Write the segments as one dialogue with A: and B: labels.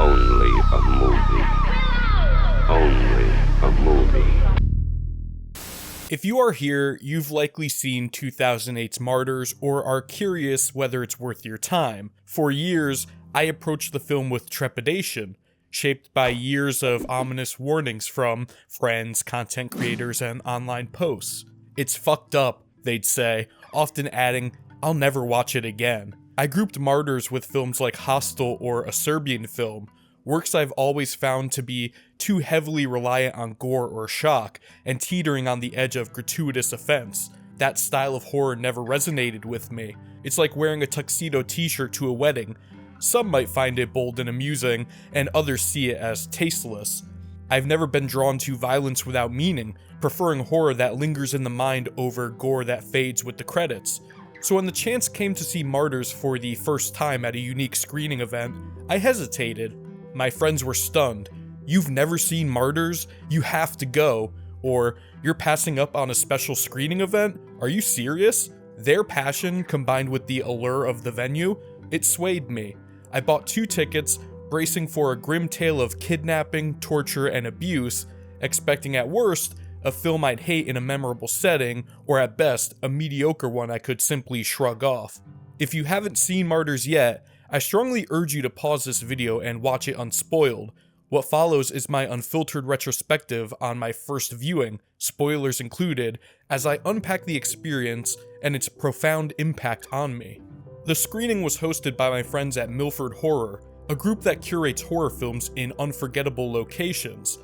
A: Only a movie. Only a movie.
B: If you are here, you've likely seen 2008's Martyrs or are curious whether it's worth your time. For years, I approached the film with trepidation, shaped by years of ominous warnings from friends, content creators, and online posts. It's fucked up, they'd say, often adding, I'll never watch it again. I grouped Martyrs with films like Hostel or a Serbian film, works I've always found to be too heavily reliant on gore or shock, and teetering on the edge of gratuitous offense. That style of horror never resonated with me. It's like wearing a tuxedo t-shirt to a wedding. Some might find it bold and amusing, and others see it as tasteless. I've never been drawn to violence without meaning, preferring horror that lingers in the mind over gore that fades with the credits. So when the chance came to see Martyrs for the first time at a unique screening event, I hesitated. My friends were stunned. You've never seen Martyrs? You have to go. Or, you're passing up on a special screening event? Are you serious? Their passion, combined with the allure of the venue, it swayed me. I bought 2 tickets, bracing for a grim tale of kidnapping, torture, and abuse, expecting at worst, a film I'd hate in a memorable setting, or at best, a mediocre one I could simply shrug off. If you haven't seen Martyrs yet, I strongly urge you to pause this video and watch it unspoiled. What follows is my unfiltered retrospective on my first viewing, spoilers included, as I unpack the experience and its profound impact on me. The screening was hosted by my friends at Milford Horror, a group that curates horror films in unforgettable locations.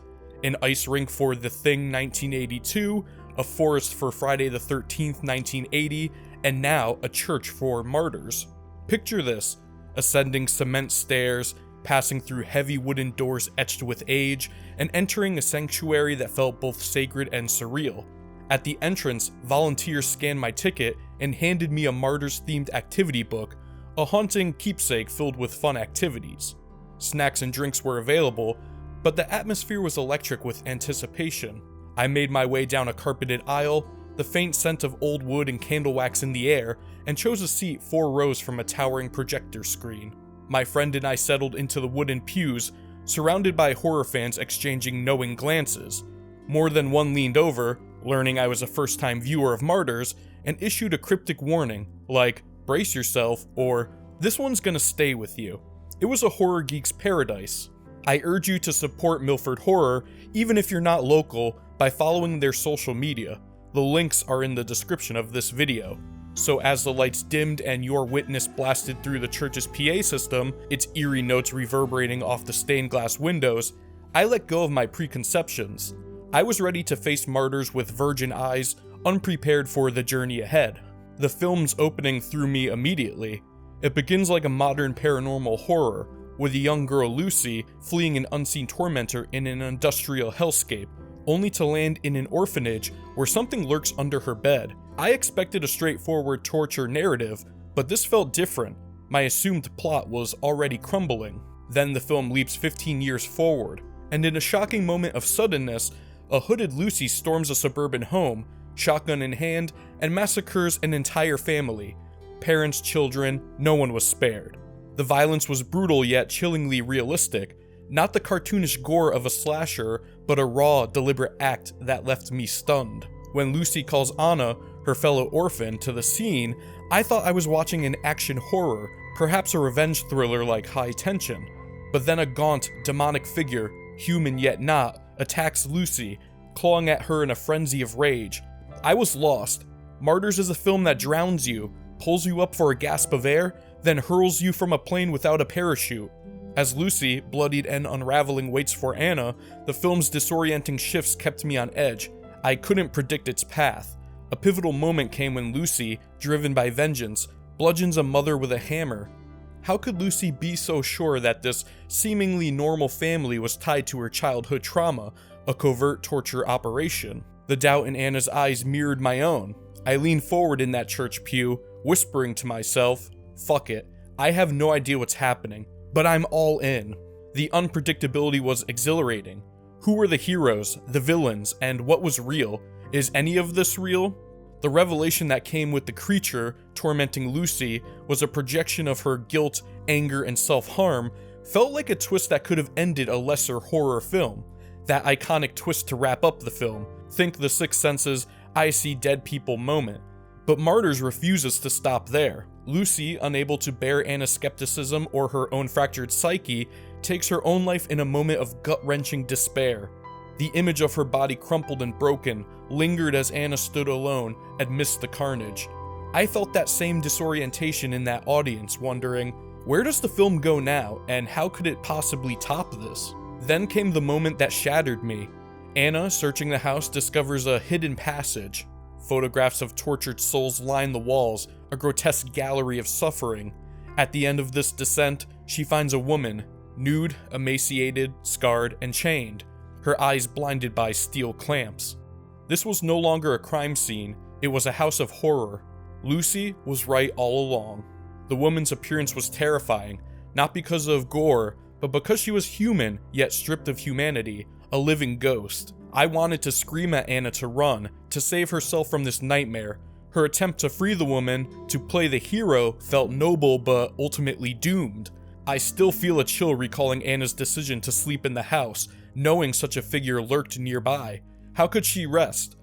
B: An ice rink for The Thing 1982, a forest for Friday the 13th 1980, and now a church for Martyrs. Picture this, ascending cement stairs, passing through heavy wooden doors etched with age, and entering a sanctuary that felt both sacred and surreal. At the entrance, volunteers scanned my ticket and handed me a Martyrs-themed activity book, a haunting keepsake filled with fun activities. Snacks and drinks were available, but the atmosphere was electric with anticipation. I made my way down a carpeted aisle, the faint scent of old wood and candle wax in the air, and chose a seat 4 rows from a towering projector screen. My friend and I settled into the wooden pews, surrounded by horror fans exchanging knowing glances. More than one leaned over, learning I was a first-time viewer of Martyrs, and issued a cryptic warning, like, brace yourself, or, this one's gonna stay with you. It was a horror geek's paradise. I urge you to support Milford Horror, even if you're not local, by following their social media. The links are in the description of this video. So as the lights dimmed and your witness blasted through the church's PA system, its eerie notes reverberating off the stained glass windows, I let go of my preconceptions. I was ready to face Martyrs with virgin eyes, unprepared for the journey ahead. The film's opening threw me immediately. It begins like a modern paranormal horror, with a young girl Lucy fleeing an unseen tormentor in an industrial hellscape, only to land in an orphanage where something lurks under her bed. I expected a straightforward torture narrative, but this felt different. My assumed plot was already crumbling. Then the film leaps 15 years forward, and in a shocking moment of suddenness, a hooded Lucy storms a suburban home, shotgun in hand, and massacres an entire family. Parents, children, no one was spared. The violence was brutal yet chillingly realistic, not the cartoonish gore of a slasher, but a raw, deliberate act that left me stunned. When Lucy calls Anna, her fellow orphan, to the scene, I thought I was watching an action horror, perhaps a revenge thriller like High Tension. But then a gaunt, demonic figure, human yet not, attacks Lucy, clawing at her in a frenzy of rage. I was lost. Martyrs is a film that drowns you, pulls you up for a gasp of air, then hurls you from a plane without a parachute. As Lucy, bloodied and unraveling, waits for Anna, the film's disorienting shifts kept me on edge. I couldn't predict its path. A pivotal moment came when Lucy, driven by vengeance, bludgeons a mother with a hammer. How could Lucy be so sure that this seemingly normal family was tied to her childhood trauma, a covert torture operation? The doubt in Anna's eyes mirrored my own. I leaned forward in that church pew, whispering to myself, fuck it, I have no idea what's happening, but I'm all in. The unpredictability was exhilarating. Who were the heroes, the villains, and what was real? Is any of this real? The revelation that came with the creature tormenting Lucy was a projection of her guilt, anger, and self-harm, felt like a twist that could have ended a lesser horror film. That iconic twist to wrap up the film. Think The Sixth Sense's "I see dead people" moment. But Martyrs refuses to stop there. Lucy, unable to bear Anna's skepticism or her own fractured psyche, takes her own life in a moment of gut-wrenching despair. The image of her body crumpled and broken lingered as Anna stood alone amidst the carnage. I felt that same disorientation in that audience, wondering, where does the film go now, and how could it possibly top this? Then came the moment that shattered me. Anna, searching the house, discovers a hidden passage. Photographs of tortured souls line the walls, a grotesque gallery of suffering. At the end of this descent, she finds a woman, nude, emaciated, scarred, and chained, her eyes blinded by steel clamps. This was no longer a crime scene, it was a house of horror. Lucy was right all along. The woman's appearance was terrifying, not because of gore, but because she was human, yet stripped of humanity, a living ghost. I wanted to scream at Anna to run, to save herself from this nightmare. Her attempt to free the woman, to play the hero, felt noble but ultimately doomed. I still feel a chill recalling Anna's decision to sleep in the house, knowing such a figure lurked nearby. How could she rest?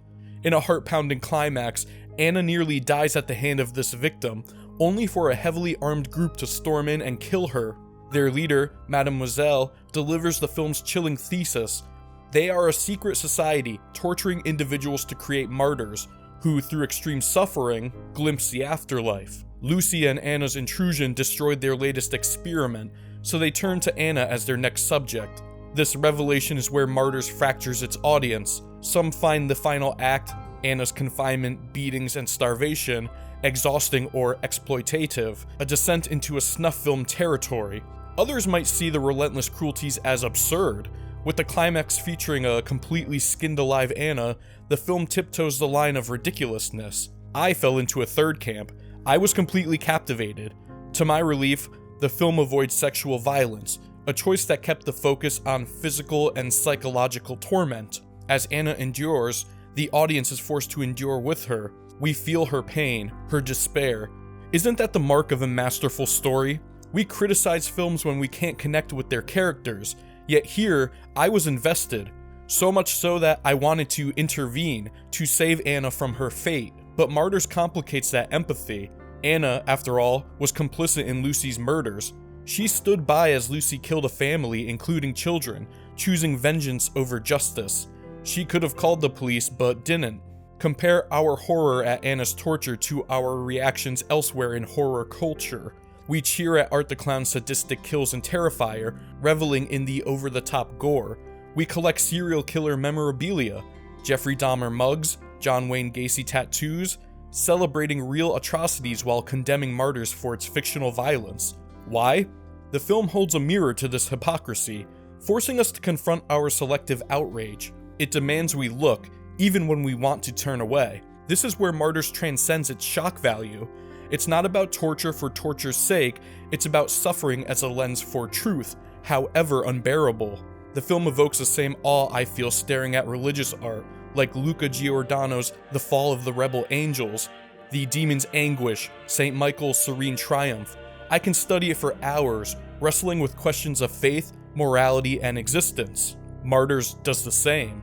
B: In a heart-pounding climax, Anna nearly dies at the hand of this victim, only for a heavily armed group to storm in and kill her. Their leader, Mademoiselle, delivers the film's chilling thesis. They are a secret society, torturing individuals to create martyrs, who, through extreme suffering, glimpse the afterlife. Lucy and Anna's intrusion destroyed their latest experiment, so they turn to Anna as their next subject. This revelation is where Martyrs fractures its audience. Some find the final act, Anna's confinement, beatings, and starvation, exhausting or exploitative, a descent into a snuff film territory. Others might see the relentless cruelties as absurd. With the climax featuring a completely skinned-alive Anna, the film tiptoes the line of ridiculousness. I fell into a third camp. I was completely captivated. To my relief, the film avoids sexual violence, a choice that kept the focus on physical and psychological torment. As Anna endures, the audience is forced to endure with her. We feel her pain, her despair. Isn't that the mark of a masterful story? We criticize films when we can't connect with their characters, yet here, I was invested. So much so that I wanted to intervene, to save Anna from her fate. But Martyrs complicates that empathy. Anna, after all, was complicit in Lucy's murders. She stood by as Lucy killed a family, including children, choosing vengeance over justice. She could have called the police, but didn't. Compare our horror at Anna's torture to our reactions elsewhere in horror culture. We cheer at Art the Clown's sadistic kills in Terrifier, reveling in the over-the-top gore. We collect serial killer memorabilia, Jeffrey Dahmer mugs, John Wayne Gacy tattoos, celebrating real atrocities while condemning Martyrs for its fictional violence. Why? The film holds a mirror to this hypocrisy, forcing us to confront our selective outrage. It demands we look, even when we want to turn away. This is where Martyrs transcends its shock value. It's not about torture for torture's sake, it's about suffering as a lens for truth, however unbearable. The film evokes the same awe I feel staring at religious art, like Luca Giordano's The Fall of the Rebel Angels, The Demon's Anguish, St. Michael's Serene Triumph. I can study it for hours, wrestling with questions of faith, morality, and existence. Martyrs does the same.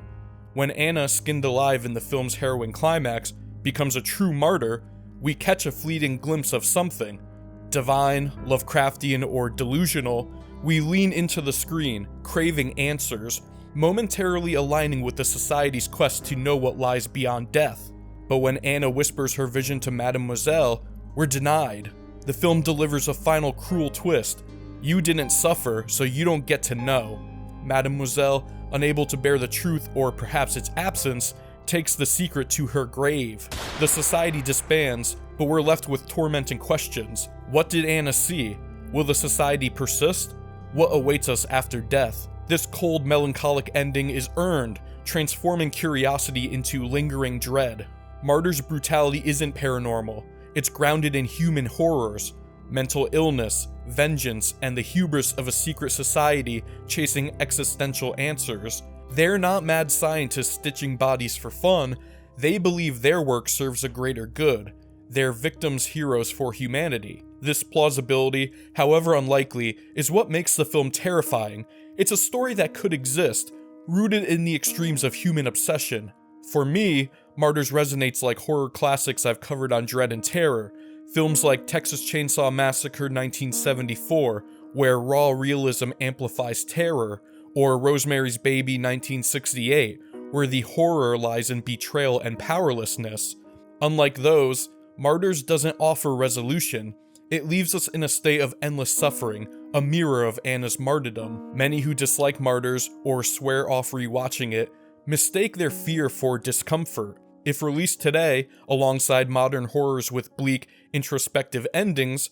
B: When Anna, skinned alive in the film's harrowing climax, becomes a true martyr, we catch a fleeting glimpse of something. Divine, Lovecraftian, or delusional, we lean into the screen, craving answers, momentarily aligning with the society's quest to know what lies beyond death. But when Anna whispers her vision to Mademoiselle, we're denied. The film delivers a final cruel twist. You didn't suffer, so you don't get to know. Mademoiselle, unable to bear the truth or perhaps its absence, takes the secret to her grave. The society disbands, but we're left with tormenting questions. What did Anna see? Will the society persist? What awaits us after death? This cold, melancholic ending is earned, transforming curiosity into lingering dread. Martyrs' brutality isn't paranormal. It's grounded in human horrors, mental illness, vengeance, and the hubris of a secret society chasing existential answers. They're not mad scientists stitching bodies for fun. They believe their work serves a greater good. They're victims' heroes for humanity. This plausibility, however unlikely, is what makes the film terrifying. It's a story that could exist, rooted in the extremes of human obsession. For me, Martyrs resonates like horror classics I've covered on Dread and Terror, films like Texas Chainsaw Massacre 1974, where raw realism amplifies terror, or Rosemary's Baby 1968, where the horror lies in betrayal and powerlessness. Unlike those, Martyrs doesn't offer resolution. It leaves us in a state of endless suffering, a mirror of Anna's martyrdom. Many who dislike Martyrs, or swear off rewatching it, mistake their fear for discomfort. If released today, alongside modern horrors with bleak, introspective endings,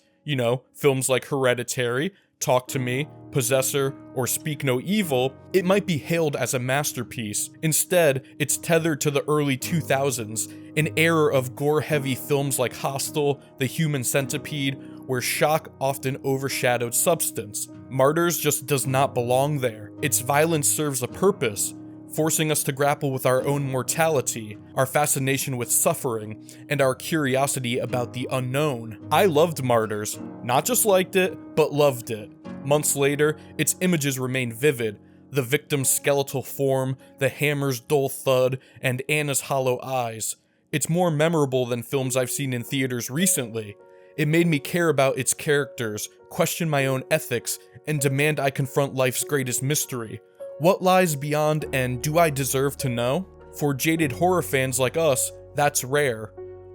B: films like Hereditary, Talk to Me, Possessor, or Speak No Evil, it might be hailed as a masterpiece. Instead, it's tethered to the early 2000s, an era of gore-heavy films like Hostel, The Human Centipede, where shock often overshadowed substance. Martyrs just does not belong there. Its violence serves a purpose, forcing us to grapple with our own mortality, our fascination with suffering, and our curiosity about the unknown. I loved Martyrs, not just liked it, but loved it. Months later, its images remain vivid. The victim's skeletal form, the hammer's dull thud, and Anna's hollow eyes. It's more memorable than films I've seen in theaters recently. It made me care about its characters, question my own ethics, and demand I confront life's greatest mystery. What lies beyond, and do I deserve to know? For jaded horror fans like us, that's rare.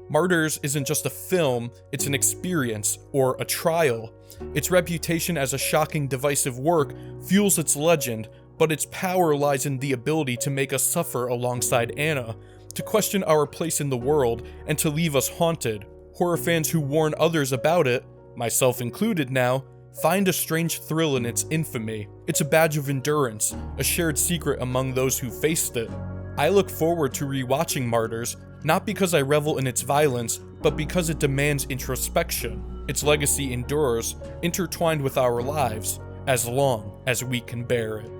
B: Martyrs isn't just a film, it's an experience, or a trial. Its reputation as a shocking, divisive work fuels its legend, but its power lies in the ability to make us suffer alongside Anna, to question our place in the world, and to leave us haunted. Horror fans who warn others about it, myself included now, find a strange thrill in its infamy. It's a badge of endurance, a shared secret among those who faced it. I look forward to rewatching Martyrs, not because I revel in its violence, but because it demands introspection. Its legacy endures, intertwined with our lives, as long as we can bear it.